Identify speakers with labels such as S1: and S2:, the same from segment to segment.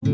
S1: सभी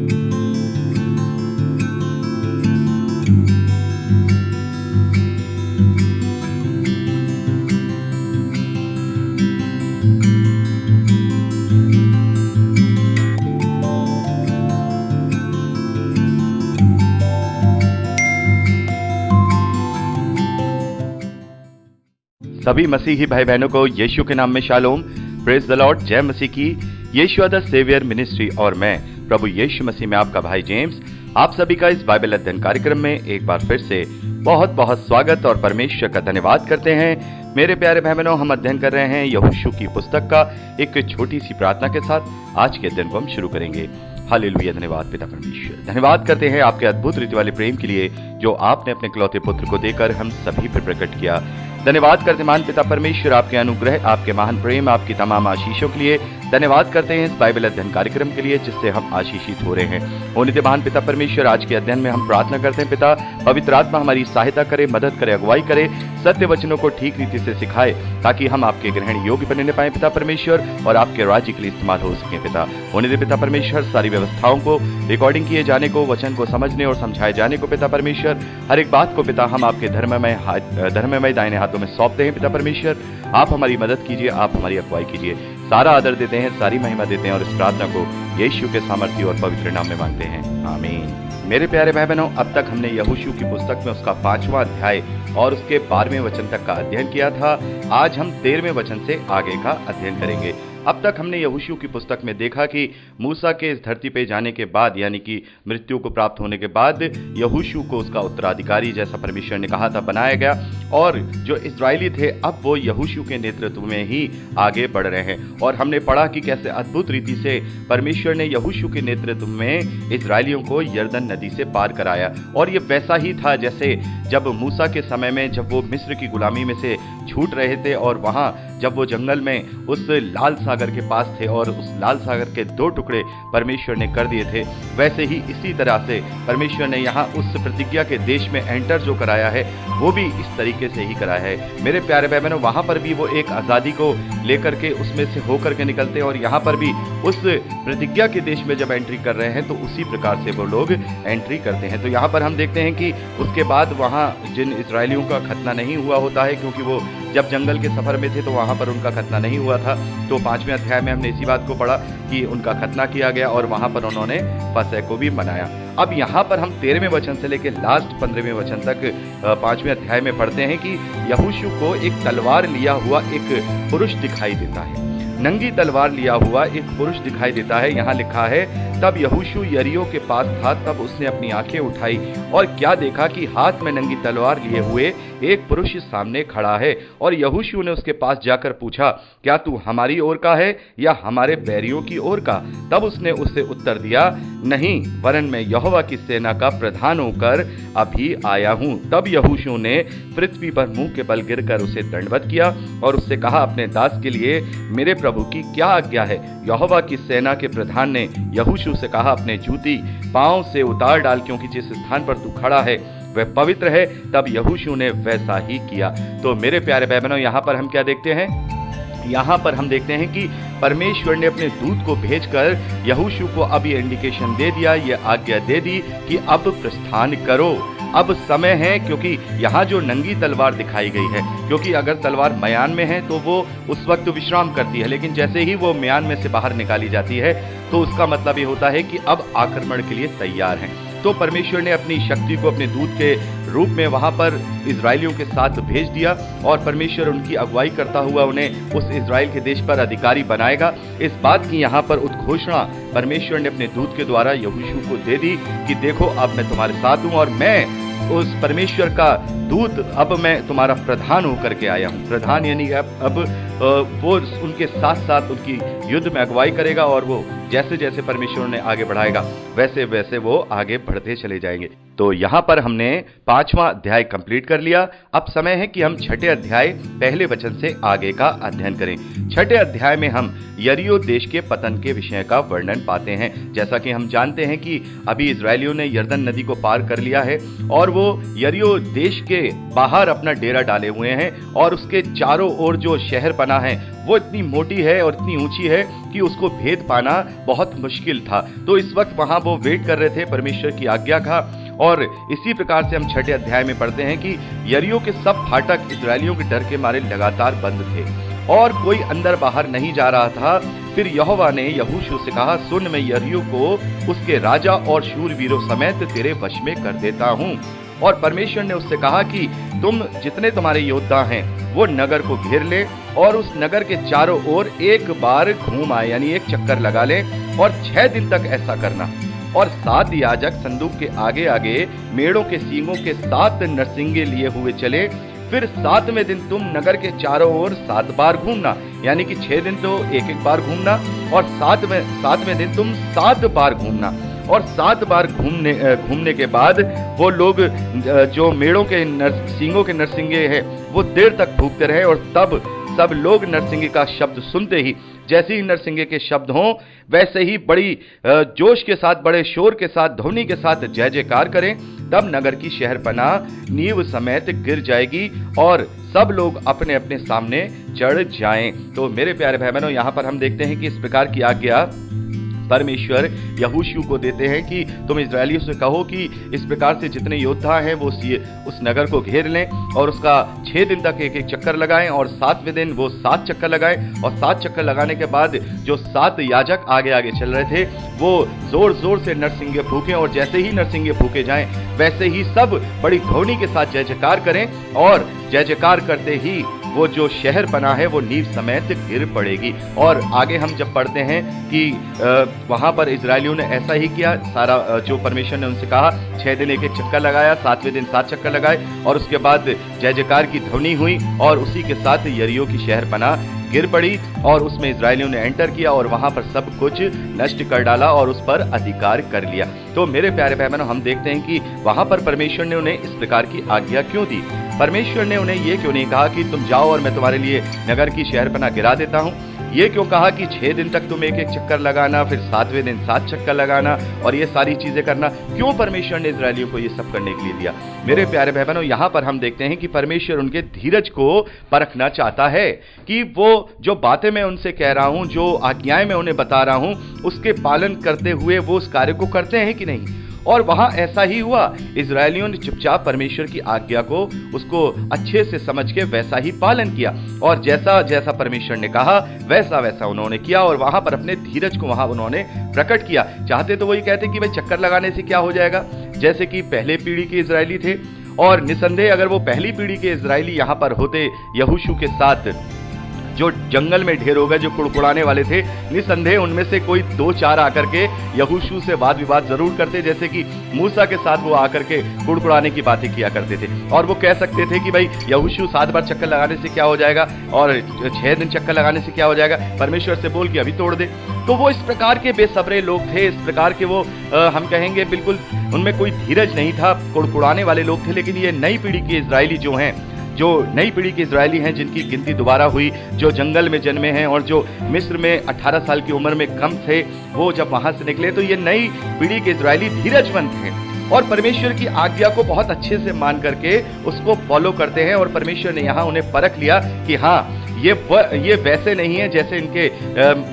S1: मसीही भाई बहनों को यीशु के नाम में शालोम, प्रेज द लॉर्ड, जय मसीह की। यीशु द सेवियर मिनिस्ट्री और मैं प्रभु यीशु मसीह में आपका भाई जेम्स आप सभी का इस बाइबल अध्ययन कार्यक्रम में एक बार फिर से बहुत बहुत स्वागत और परमेश्वर का धन्यवाद करते हैं। मेरे प्यारे भाई बहनों, हम अध्ययन कर रहे हैं यहोशू की पुस्तक का। एक छोटी सी प्रार्थना के साथ आज के अध्ययन को हम शुरू करेंगे। हालेलुया, धन्यवाद पिता परमेश्वर, धन्यवाद करते हैं आपके अद्भुत रीति वाले प्रेम के लिए जो आपने अपने इकलौते पुत्र को देकर हम सभी पर प्रकट किया। धन्यवाद करते मान पिता परमेश्वर आपके अनुग्रह, आपके महान प्रेम, आपकी तमाम आशीषों के लिए। धन्यवाद करते हैं इस बाइबल अध्ययन कार्यक्रम के लिए जिससे हम आशीषित हो रहे हैं। होने महान पिता परमेश्वर, आज के अध्ययन में हम प्रार्थना करते हैं पिता पवित्र आत्मा हमारी सहायता करे, मदद करे, अगुवाई करे, सत्य वचनों को ठीक रीति से सिखाए ताकि हम आपके ग्रहण योग्य बनने पाए पिता परमेश्वर और आपके राज्य के लिए इस्तेमाल हो सके पिता। होने दे पिता परमेश्वर, सारी व्यवस्थाओं को, रिकॉर्डिंग किए जाने को, वचन को समझने और समझाए जाने को पिता परमेश्वर, हर एक बात को पिता हम आपके धर्ममय दाहिने हाथों में सौंपते हैं पिता परमेश्वर। आप हमारी मदद कीजिए, आप हमारी अगुवाई कीजिए। सारा आदर देते हैं, सारी महिमा देते हैं और इस प्रार्थना को यीशु के सामर्थ्य और पवित्र नाम में मांगते हैं, आमीन। मेरे प्यारे भाई बहनों, अब तक हमने यहोशू की पुस्तक में उसका 5वां अध्याय और उसके 12वें वचन तक का अध्ययन किया था। आज हम 13वें वचन से आगे का अध्ययन करेंगे। अब तक हमने यहोशू की पुस्तक में देखा कि मूसा के इस धरती पे जाने के बाद, यानी कि मृत्यु को प्राप्त होने के बाद, यहोशू को उसका उत्तराधिकारी जैसा परमेश्वर ने कहा था बनाया गया और जो इस्राएली थे अब वो यहोशू के नेतृत्व में ही आगे बढ़ रहे हैं। और हमने पढ़ा कि कैसे अद्भुत रीति से परमेश्वर ने यहोशू के नेतृत्व में इस्राएलियों को यरदन नदी से पार कराया। और ये वैसा ही था जैसे जब मूसा के समय में, जब वो मिस्र की गुलामी में से छूट रहे थे और वहां जब वो जंगल में उस लाल सागर के पास थे और उस लाल सागर के 2 टुकड़े परमेश्वर ने कर दिए थे, वैसे ही इसी तरह से परमेश्वर ने यहाँ उस प्रतिज्ञा के देश में एंटर जो कराया है वो भी इस तरीके से ही कराया है। मेरे प्यारे भाई बहनों, वहां पर भी वो एक आजादी को लेकर के उसमें से होकर के निकलते हैं और यहाँ पर भी उस प्रतिज्ञा के देश में जब एंट्री कर रहे हैं तो उसी प्रकार से वो लोग एंट्री करते हैं। तो यहाँ पर हम देखते हैं कि उसके बाद वहाँ जिन इजरायलियों का खतना नहीं हुआ होता है, क्योंकि वो जब जंगल के सफर में थे तो वहां पर उनका खतना नहीं हुआ था। तो 5वें अध्याय में हमने इसी बात को पढ़ा कि उनका खतना किया गया और वहां पर उन्होंने फसह को भी मनाया। अब यहाँ पर हम 13वें वचन से लेकर लास्ट 15वें वचन तक 5वें अध्याय में पढ़ते हैं कि यहोशू को एक तलवार लिया हुआ एक पुरुष दिखाई देता है। नंगी तलवार लिया हुआ एक पुरुष दिखाई देता है। यहाँ लिखा है, तब यहोशू यरीहो के पास था, तब उसने अपनी आंखें उठाई और क्या देखा कि हाथ में नंगी तलवार लिए हुए एक पुरुष सामने खड़ा है। और यहोशू ने उसके पास जाकर पूछा, क्या तू हमारी ओर का है या हमारे बैरियों की ओर का? तब उसने उससे उत्तर दिया, नहीं, वरन मैं यहोवा की सेना का प्रधान होकर अभी आया हूँ। तब यहोशू ने पृथ्वी पर मुंह के बल गिरकर उसे दंडवत किया और उससे कहा, अपने दास के लिए मेरे प्रभु की क्या आज्ञा है? यहोवा की सेना के प्रधान ने यहोशू से कहा, अपने जूती पांव से उतार डाल, क्योंकि जिस स्थान पर तू खड़ा है वह पवित्र है। तब यहोशू ने वैसा ही किया। तो मेरे प्यारे भाई बहनों, यहाँ पर हम क्या देखते हैं? यहाँ पर हम देखते हैं कि परमेश्वर ने अपने दूत को भेजकर यहोशू को अब ये इंडिकेशन दे दिया, ये आज्ञा दे दी कि अब प्रस्थान करो, अब समय है। क्योंकि यहाँ जो नंगी तलवार दिखाई गई है, क्योंकि अगर तलवार म्यान में है तो वो उस वक्त विश्राम करती है, लेकिन जैसे ही वो म्यान में से बाहर निकाली जाती है तो उसका मतलब ये होता है कि अब आक्रमण के लिए तैयार हैं। तो परमेश्वर ने अपनी शक्ति को अपने दूत के रूप में वहां पर इजरायलियों के साथ भेज दिया और परमेश्वर उनकी अगुवाई करता हुआ उन्हें उस इजराइल के देश पर अधिकारी बनाएगा। इस बात की यहाँ पर उद्घोषणा परमेश्वर ने अपने दूत के द्वारा यहोशू को दे दी कि देखो, अब मैं तुम्हारे साथ हूं और मैं उस परमेश्वर का दूत, अब मैं तुम्हारा प्रधान होकर के आया हूं। प्रधान यानी अब वो उनके साथ साथ उनकी युद्ध में अगुवाई करेगा और वो जैसे जैसे परमेश्वर ने आगे बढ़ाएगा वैसे वैसे वो आगे बढ़ते चले जाएंगे। तो यहाँ पर हमने 5वां अध्याय कंप्लीट कर लिया। अब समय है कि हम 6ठे अध्याय पहले वचन से आगे का अध्ययन करें। 6ठे अध्याय में हम यरीहो देश के पतन के विषय का वर्णन पाते हैं। जैसा कि हम जानते हैं कि अभी इजरायलियों ने यरदन नदी को पार कर लिया है और वो यरीहो देश के बाहर अपना डेरा डाले हुए हैं और उसके चारों ओर जो शहर पनाह है वो इतनी मोटी है और इतनी ऊंची है कि उसको भेद पाना बहुत मुश्किल था। तो इस वक्त वहां वो वेट कर रहे थे परमेश्वर की आज्ञा का। और इसी प्रकार से हम 6ठे अध्याय में पढ़ते हैं कि यरीहो के सब फाटक इस्राएलियों के डर के मारे लगातार बंद थे और कोई अंदर बाहर नहीं जा रहा था। फिर यहोवा ने यहोशू से कहा, सुन, मैं यरीहो को उसके राजा और शूरवीरों समेत तेरे वश में कर देता हूँ। और परमेश्वर ने उससे कहा कि तुम जितने तुम्हारे योद्धा हैं वो नगर को घेर ले और उस नगर के चारों ओर एक बार घूम आए, यानी एक चक्कर लगा ले, और 6 दिन तक ऐसा करना। और 7 याजक संदूक के आगे आगे मेढ़ों के सींगों के 7 नरसिंगे लिए हुए चले। फिर 7वें दिन तुम नगर के चारों ओर 7 बार घूमना, यानी कि 6 दिन तो एक बार घूमना, और 7वें दिन तुम 7 बार घूमना। और 7 बार घूमने के बाद वो लोग जो मेढ़ों के सींगों के नरसिंगे हैं वो देर तक भूखते रहे। और तब सब लोग नरसिंगे का शब्द सुनते ही, जैसे ही नरसिंगे के शब्द हों वैसे ही बड़ी जोश के साथ, बड़े शोर के साथ, ध्वनि के साथ जय जयकार करें। तब नगर की शहरपनाह नींव समेत गिर जाएगी और सब लोग अपने अपने सामने चढ़ जाएं। तो मेरे प्यारे भाई बहनों, यहाँ पर हम देखते हैं कि इस प्रकार की आज्ञा परमेश्वर यहोशू को देते हैं कि तुम इस्राएलियों से कहो कि इस प्रकार से जितने योद्धा हैं वो उस नगर को घेर लें और उसका 6 दिन तक एक चक्कर लगाएं, और 7वें दिन वो 7 चक्कर लगाएं। और 7 चक्कर लगाने के बाद जो 7 याजक आगे आगे चल रहे थे वो जोर जोर से नरसिंगे फूकें, और जैसे ही नरसिंगे फूके जाएं वैसे ही सब बड़ी ध्वनि के साथ जय जयकार करें। और जय जयकार करते ही वो जो शहर बना है वो नींव समेत गिर पड़ेगी। और आगे हम जब पढ़ते हैं कि वहां पर इजरायलियों ने ऐसा ही किया, सारा जो परमेश्वर ने उनसे कहा 6 दिन एक चक्कर लगाया, 7वें दिन 7 चक्कर लगाए, और उसके बाद जय जयकार की ध्वनि हुई और उसी के साथ यरीहो की शहर बना गिर पड़ी और उसमें इजरायलियों ने एंटर किया और वहां पर सब कुछ नष्ट कर डाला और उस पर अधिकार कर लिया। तो मेरे प्यारे भाई बहनों, हम देखते हैं कि वहां पर परमेश्वर ने उन्हें इस प्रकार की आज्ञा क्यों दी। परमेश्वर ने उन्हें ये क्यों नहीं कहा कि तुम जाओ और मैं तुम्हारे लिए नगर की शहरपनाह गिरा देता हूं। ये क्यों कहा कि 6 दिन तक तुम एक चक्कर लगाना, फिर 7वें दिन 7 चक्कर लगाना और ये सारी चीजें करना। क्यों परमेश्वर ने इजरायलियों को ये सब करने के लिए दिया। मेरे प्यारे भाई बहनों, यहाँ पर हम देखते हैं कि परमेश्वर उनके धीरज को परखना चाहता है कि वो जो बातें मैं उनसे कह रहा हूं, जो आज्ञाएं मैं उन्हें बता रहा हूं, उसके पालन करते हुए वो उस कार्य को करते हैं कि नहीं। और वहां ऐसा ही हुआ। इजरायलियों ने चुपचाप परमेश्वर की आज्ञा को, उसको अच्छे से समझ के वैसा ही पालन किया और जैसा जैसा परमेश्वर ने कहा वैसा वैसा उन्होंने किया और वहां पर अपने धीरज को वहां उन्होंने प्रकट किया। चाहते तो वही कहते कि भाई चक्कर लगाने से क्या हो जाएगा, जैसे कि पहले पीढ़ी के इजरायली थे। और निसंदेह अगर वो पहली पीढ़ी के इजरायली यहां पर होते यहोशू के साथ, जो जंगल में ढेर हो गए, जो कुड़कुड़ाने वाले थे, निसंदेह उनमें से कोई 2-4 आकर के यहोशू से वाद विवाद जरूर करते, जैसे कि मूसा के साथ वो आकर के कुड़कुड़ाने की बातें किया करते थे। और वो कह सकते थे कि भाई यहोशू 7 बार चक्कर लगाने से क्या हो जाएगा और 6 दिन चक्कर लगाने से क्या हो जाएगा, परमेश्वर से बोल के अभी तोड़ दे। तो वो इस प्रकार के बेसब्रे लोग थे, इस प्रकार के वो हम कहेंगे बिल्कुल उनमें कोई धीरज नहीं था, कुड़कुड़ाने वाले लोग थे। लेकिन ये नई पीढ़ी के इजरायली जो हैं, जो नई पीढ़ी के इजरायली हैं, जिनकी गिनती दोबारा हुई, जो जंगल में जन्मे हैं और जो मिस्र में 18 साल की उम्र में कम थे, वो जब वहां से निकले तो ये नई पीढ़ी के इजरायली धीरजवंत थे और परमेश्वर की आज्ञा को बहुत अच्छे से मान करके उसको फॉलो करते हैं। और परमेश्वर ने यहाँ उन्हें परख लिया कि हाँ, ये वैसे नहीं है जैसे इनके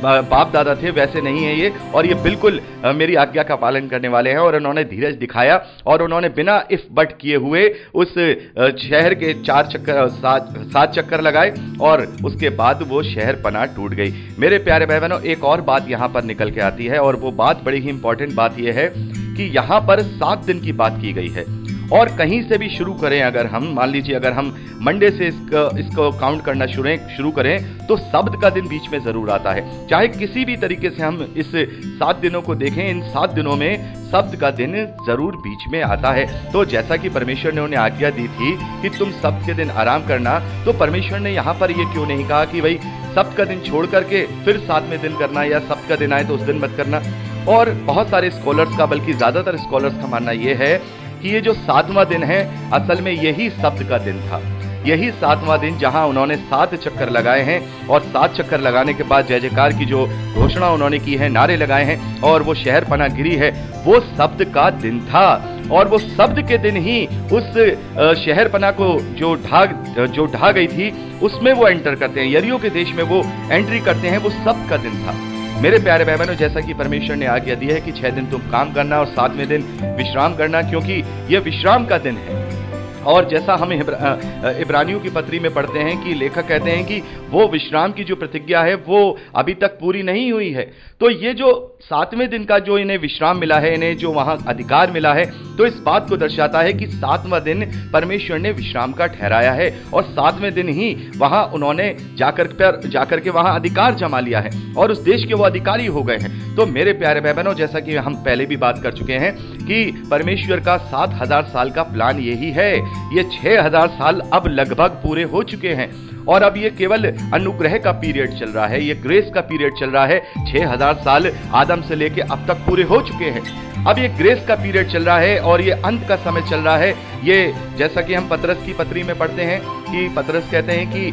S1: बाप दादा थे, वैसे नहीं है ये, और ये बिल्कुल मेरी आज्ञा का पालन करने वाले हैं। और उन्होंने धीरज दिखाया और उन्होंने बिना इफ बट किए हुए उस शहर के 7 चक्कर लगाए और उसके बाद वो शहर पनाह टूट गई। मेरे प्यारे भाई बहनों, एक और बात यहाँ पर निकल के आती है और वो बात बड़ी ही इंपॉर्टेंट बात यह है कि यहाँ पर 7 दिन की बात की गई है। और कहीं से भी शुरू करें, अगर हम मान लीजिए अगर हम मंडे से इसको काउंट करना शुरू करें तो शब्द का दिन बीच में जरूर आता है। चाहे किसी भी तरीके से हम इस 7 दिनों को देखें, इन 7 दिनों में शब्द का दिन जरूर बीच में आता है। तो जैसा कि परमेश्वर ने उन्हें आज्ञा दी थी कि तुम शब्द के दिन आराम करना, तो परमेश्वर ने यहाँ पर ये क्यों नहीं कहा कि भाई शब्द का दिन छोड़ करके फिर 7वें दिन करना, या शब्द का दिन आए तो उस दिन मत करना। और बहुत सारे स्कॉलर्स का, बल्कि ज्यादातर स्कॉलर्स का मानना यह है कि ये जो 7वां दिन है असल में यही शब्द का दिन था। यही 7वां दिन जहां उन्होंने 7 चक्कर लगाए हैं और 7 चक्कर लगाने के बाद जय जयकार की जो घोषणा उन्होंने की है, नारे लगाए हैं और वो शहर पना गिरी है, वो शब्द का दिन था। और वो शब्द के दिन ही उस शहर पना को जो ढा गई थी उसमें वो एंटर करते हैं, यरीहो के देश में वो एंट्री करते हैं। वो शब्द का दिन था। मेरे प्यारे भाई बहनों, जैसा कि परमेश्वर ने आज्ञा दी है कि 6 दिन तुम काम करना और 7वें दिन विश्राम करना, क्योंकि यह विश्राम का दिन है। और जैसा हम इब्रानियों की पत्री में पढ़ते हैं कि लेखक कहते हैं कि वो विश्राम की जो प्रतिज्ञा है वो अभी तक पूरी नहीं हुई है। तो ये जो 7वें दिन का जो इन्हें विश्राम मिला है, इन्हें जो वहां अधिकार मिला है, तो इस बात को दर्शाता है कि 7वां दिन परमेश्वर ने विश्राम का ठहराया है और 7वें दिन ही वहां उन्होंने जाकर के वहां अधिकार जमा लिया है और उस देश के वो अधिकारी हो गए हैं। तो मेरे प्यारे भाई बहनों, जैसा कि हम पहले भी बात कर चुके हैं कि परमेश्वर का 7000 साल का प्लान यही है। ये 6000 साल अब लगभग पूरे हो चुके हैं और अब ये केवल अनुग्रह का पीरियड चल रहा है, ये ग्रेस का पीरियड चल रहा है। 6000 साल आदम से लेके अब तक पूरे हो चुके हैं। अब ये ग्रेस का पीरियड चल रहा है और ये अंत का समय चल रहा है। ये जैसा कि हम पतरस की पत्री में पढ़ते हैं कि पतरस कहते हैं कि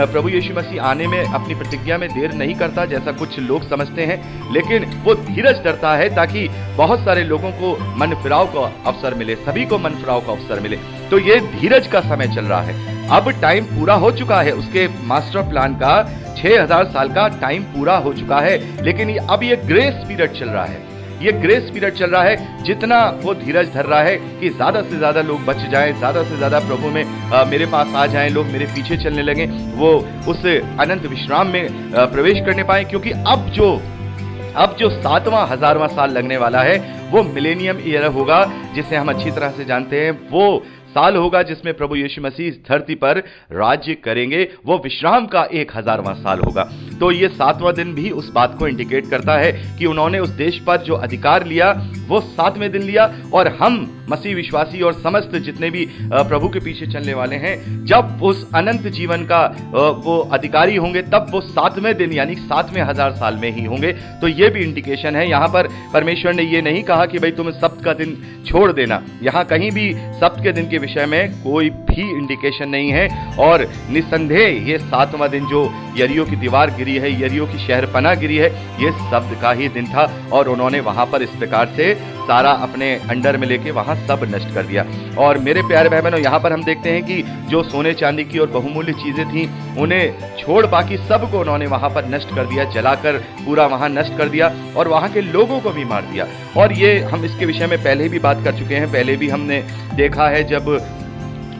S1: प्रभु यीशु मसीह आने में अपनी प्रतिज्ञा में देर नहीं करता, जैसा कुछ लोग समझते हैं, लेकिन वो धीरज धरता है ताकि बहुत सारे लोगों को मन फिराव का अवसर मिले, सभी को मन फिराव का अवसर मिले। तो ये धीरज का समय चल रहा है। अब टाइम पूरा हो चुका है, उसके मास्टर प्लान का 6000 साल का टाइम पूरा हो चुका है, लेकिन अब ये ग्रेस पीरियड चल रहा है। ये ग्रेस पीरियड चल रहा है, जितना वो धीरज धर रहा है कि ज्यादा से ज्यादा लोग बच जाएं, ज्यादा से ज्यादा प्रभु में मेरे पास आ जाएं, लोग मेरे पीछे चलने लगे, वो उस अनंत विश्राम में प्रवेश करने पाए। क्योंकि अब जो 7वां 1000वां साल लगने वाला है वो मिलेनियम ईयर होगा, जिसे हम अच्छी तरह से जानते हैं। वो साल होगा जिसमें प्रभु यीशु मसीह इस धरती पर राज्य करेंगे। वो विश्राम का 1000वां साल होगा। तो ये 7वां दिन भी उस बात को इंडिकेट करता है कि उन्होंने उस देश पर जो अधिकार लिया वो 7वें दिन लिया, और हम मसीह विश्वासी और समस्त जितने भी प्रभु के पीछे चलने वाले हैं, जब उस अनंत जीवन का वो अधिकारी होंगे तब वो 7वें दिन यानी 7वें 1000 साल में ही होंगे। तो ये भी इंडिकेशन है। यहाँ पर परमेश्वर ने ये नहीं कहा कि भाई तुम सब्त का दिन छोड़ देना। यहाँ कहीं भी सब्त के दिन के विषय में कोई भी इंडिकेशन नहीं है। और निसंदेह ये 7वां दिन जो यरीहो की दीवार गिरी है, यरीहो की शहरपनाह गिरी है, ये शब्द का ही दिन था। और उन्होंने वहां पर इस प्रकार से सारा अपने अंडर में लेके वहां सब नष्ट कर दिया। और मेरे प्यारे भाई बहनों, यहाँ पर हम देखते हैं कि जो सोने चांदी की और बहुमूल्य चीजें थी उन्हें छोड़ बाकी सबको उन्होंने वहां पर नष्ट कर दिया, जलाकर पूरा वहां नष्ट कर दिया और वहां के लोगों को भी मार दिया। और ये हम इसके विषय में पहले भी बात कर चुके हैं, पहले भी हमने देखा है जब,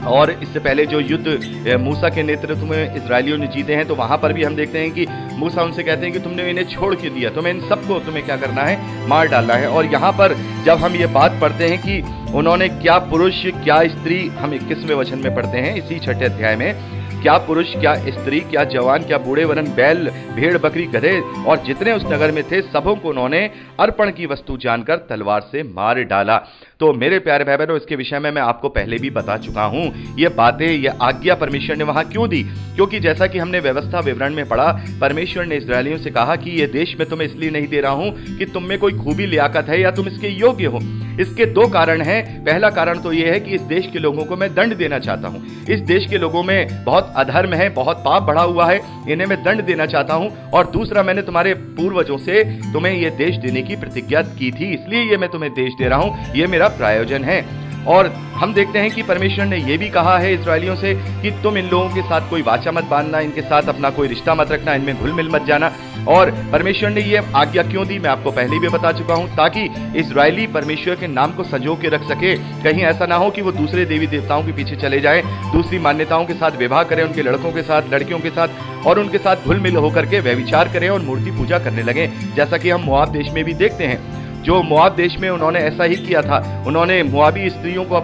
S1: और इससे पहले जो युद्ध मूसा के नेतृत्व में इजरायलियों ने जीते हैं, तो वहां पर भी हम देखते हैं कि मूसा उनसे कहते हैं कि तुमने इन्हें छोड़ के दिया, तुम्हें इन सबको तुम्हें क्या करना है, मार डालना है। और यहाँ पर जब हम ये बात पढ़ते हैं कि उन्होंने क्या पुरुष क्या स्त्री, हम 21वें वचन में पढ़ते हैं इसी 6ठे अध्याय में, क्या पुरुष क्या स्त्री क्या जवान क्या बूढ़े वरन बैल भेड़ बकरी गधे और जितने उस नगर में थे सबों को उन्होंने अर्पण की वस्तु जानकर तलवार से मार डाला। तो मेरे प्यारे भाई बहनों, इसके विषय में मैं आपको पहले भी बता चुका हूं। ये बातें, ये आज्ञा परमेश्वर ने वहां क्यों दी? क्योंकि जैसा कि हमने व्यवस्था विवरण में पढ़ा, परमेश्वर ने इस्राएलियों से कहा कि ये देश मैं तुम्हें इसलिए नहीं दे रहा हूं कि तुम में कोई खूबी लियाकत है या तुम इसके योग्य हो। इसके 2 कारण हैं। पहला कारण तो यह है कि इस देश के लोगों को मैं दंड देना चाहता हूं। इस देश के लोगों में बहुत अधर्म है, बहुत पाप बढ़ा हुआ है, इन्हें मैं दंड देना चाहता हूं। और दूसरा, मैंने तुम्हारे पूर्वजों से तुम्हें यह देश देने की प्रतिज्ञा की थी, इसलिए ये मैं तुम्हें देश दे रहा हूं, ये मेरा प्रायोजन है। और हम देखते हैं कि परमेश्वर ने यह भी कहा है इस्राएलियों से कि तुम इन लोगों के साथ कोई वाचा मत बांधना, इनके साथ अपना कोई रिश्ता मत रखना, इनमें घुल मिल मत जाना। और परमेश्वर ने यह आज्ञा क्यों दी, मैं आपको पहले भी बता चुका हूं, ताकि इस्राएली परमेश्वर के नाम को संजो के रख सके। कहीं ऐसा ना हो कि वो दूसरे देवी देवताओं के पीछे चले जाएं, दूसरी मान्यताओं के साथ विवाह करें, उनके लड़कों के साथ, लड़कियों के साथ, और उनके साथ घुल मिल होकर के व्यभिचार करें और मूर्ति पूजा करने लगे, जैसा कि हम मोआब देश में भी देखते हैं। जो मोआब देश में उन्होंने ऐसा ही किया था, उन्होंने मोआबी स्त्रियों को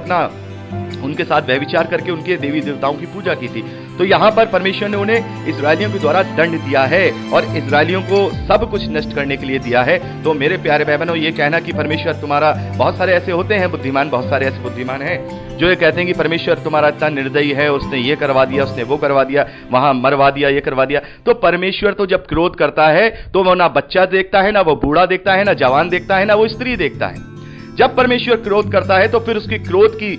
S1: उनके साथ व्यभिचार करके उनके देवी देवताओं की पूजा की थी। तो यहाँ पर परमेश्वर ने उन्हें इस्राएलियों के द्वारा दंड दिया है और इस्राएलियों को सब कुछ नष्ट करने के लिए दिया है। तो मेरे प्यारे भाई बहनों, ये कहना कि परमेश्वर तुम्हारा, बहुत सारे ऐसे होते हैं बुद्धिमान, बहुत सारे ऐसे बुद्धिमान हैं जो ये कहते हैं कि परमेश्वर तुम्हारा इतना निर्दयी है, उसने ये करवा दिया, उसने वो करवा दिया, वहां मरवा दिया, ये करवा दिया। तो परमेश्वर तो जब क्रोध करता है तो वो ना बच्चा देखता है, ना वो बूढ़ा देखता है, ना जवान देखता है, ना वो स्त्री देखता है। जब परमेश्वर क्रोध करता है तो फिर उसके क्रोध की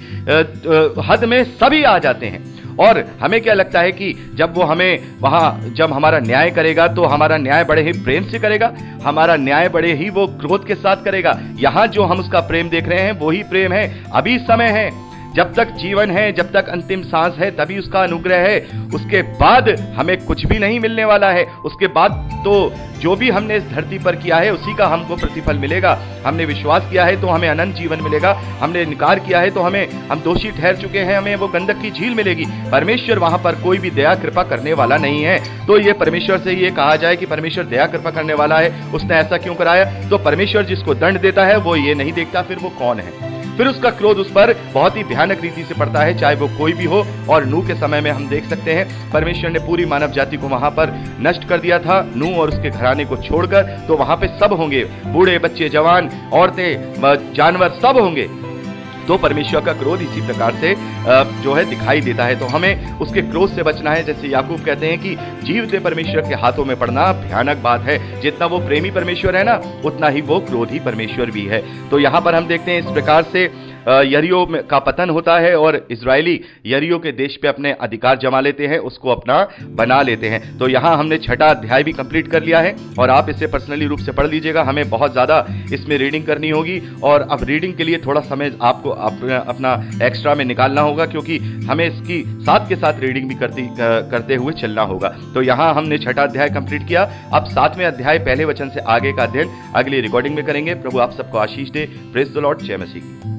S1: हद में सभी आ जाते हैं और हमें क्या लगता है कि जब वो हमें वहां जब हमारा न्याय करेगा तो हमारा न्याय बड़े ही प्रेम से करेगा, हमारा न्याय बड़े ही वो क्रोध के साथ करेगा। यहां जो हम उसका प्रेम देख रहे हैं वही प्रेम है। अभी समय है, जब तक जीवन है, जब तक अंतिम सांस है, तभी उसका अनुग्रह है। उसके बाद हमें कुछ भी नहीं मिलने वाला है। उसके बाद तो जो भी हमने इस धरती पर किया है उसी का हमको प्रतिफल मिलेगा। हमने विश्वास किया है तो हमें अनंत जीवन मिलेगा, हमने इनकार किया है तो हम दोषी ठहर चुके हैं, हमें वो गंधक की झील मिलेगी। परमेश्वर वहां पर कोई भी दया कृपा करने वाला नहीं है। तो ये परमेश्वर से ये कहा जाए कि परमेश्वर दया कृपा करने वाला है, उसने ऐसा क्यों कराया? तो परमेश्वर जिसको दंड देता है वो ये नहीं देखता फिर वो कौन है, फिर उसका क्रोध उस पर बहुत ही भयानक रीति से पड़ता है, चाहे वो कोई भी हो। और नूह के समय में हम देख सकते हैं परमेश्वर ने पूरी मानव जाति को वहां पर नष्ट कर दिया था, नूह और उसके घराने को छोड़कर। तो वहां पे सब होंगे, बूढ़े, बच्चे, जवान, औरतें, जानवर सब होंगे। तो परमेश्वर का क्रोध इसी प्रकार से जो है दिखाई देता है। तो हमें उसके क्रोध से बचना है। जैसे याकूब कहते हैं कि जीवते परमेश्वर के हाथों में पड़ना भयानक बात है। जितना वो प्रेमी परमेश्वर है ना, उतना ही वो क्रोधी परमेश्वर भी है। तो यहां पर हम देखते हैं इस प्रकार से यरीहो का पतन होता है और इजरायली यरीहो के देश पे अपने अधिकार जमा लेते हैं, उसको अपना बना लेते हैं। तो यहाँ हमने 6वां अध्याय भी कंप्लीट कर लिया है और आप इसे पर्सनली रूप से पढ़ लीजिएगा। हमें बहुत ज्यादा इसमें रीडिंग करनी होगी और अब रीडिंग के लिए थोड़ा समय आपको अपना एक्स्ट्रा में निकालना होगा, क्योंकि हमें इसकी साथ के साथ रीडिंग भी करते हुए चलना होगा। तो यहाँ हमने 6वां अध्याय कंप्लीट किया। अब 7वें अध्याय पहले वचन से आगे का अध्ययन अगली रिकॉर्डिंग में करेंगे। प्रभु आप सबको आशीष दे। Praise the lord. जय मसीह।